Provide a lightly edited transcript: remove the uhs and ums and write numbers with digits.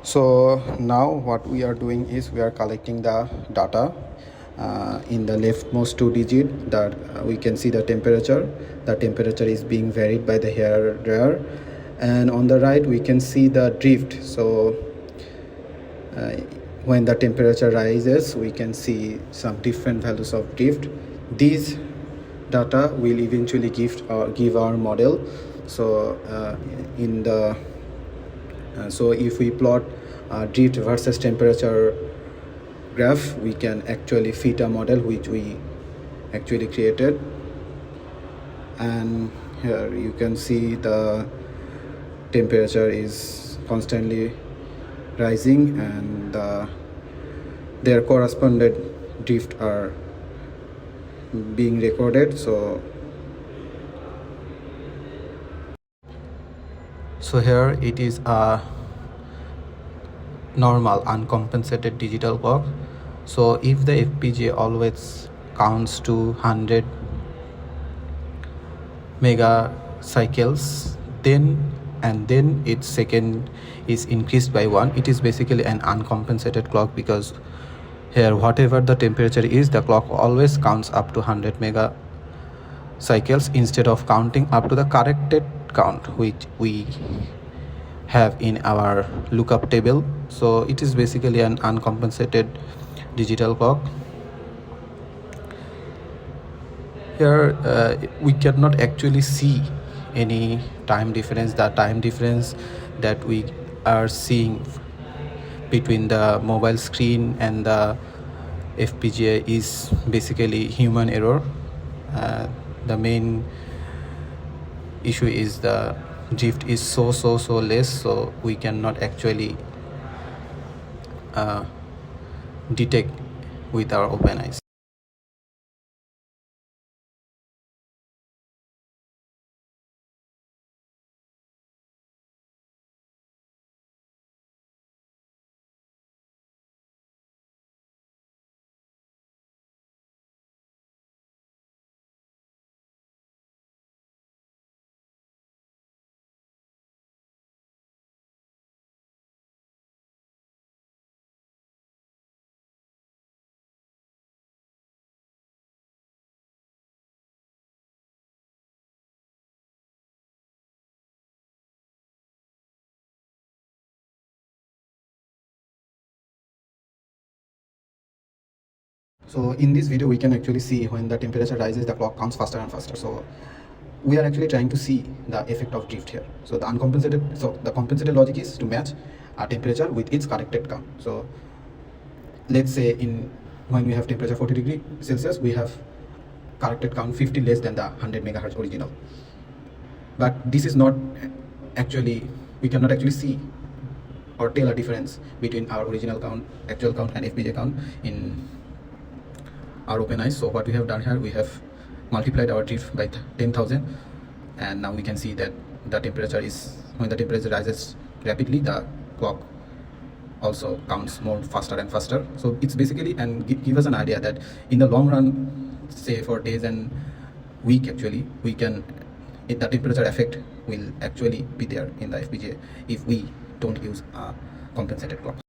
So now what we are doing is we are collecting the data. In the leftmost two digit that we can see the temperature is being varied by the hair dryer, and on the right we can see the drift. So when the temperature rises, we can see some different values of drift. These data will eventually give our model. So so if we plot drift versus temperature graph, we can actually fit a model which we actually created. And here you can see the temperature is constantly rising, and their corresponding drift are being recorded. So here it is a normal uncompensated digital clock. So if the FPGA always counts to 100 mega cycles, then its second is increased by 1, it is basically an uncompensated clock, because here whatever the temperature is, the clock always counts up to 100 mega cycles instead of counting up to the corrected count which we have in our lookup table. So it is basically an uncompensated digital clock. Here we cannot actually see any time difference. The time difference that we are seeing between the mobile screen and the FPGA is basically human error. The main issue is the drift is so less, so we cannot actually detect with our open eyes. So in this video we can actually see when the temperature rises, the clock counts faster and faster. So we are actually trying to see the effect of drift here. So the compensated logic is to match a temperature with its corrected count. So let's say when we have temperature 40 degrees Celsius, we have corrected count 50 less than the 100 megahertz original. But this is not actually, we cannot actually see or tell a difference between our original count, actual count, and FPGA count in our open eyes. So what we have done here, we have multiplied our drift by 10,000, and now we can see that the temperature is, when the temperature rises rapidly, the clock also counts more faster and faster. So it's basically, and give us an idea that in the long run, say for days and week, actually we can, the temperature effect will actually be there in the FPGA if we don't use a compensated clock.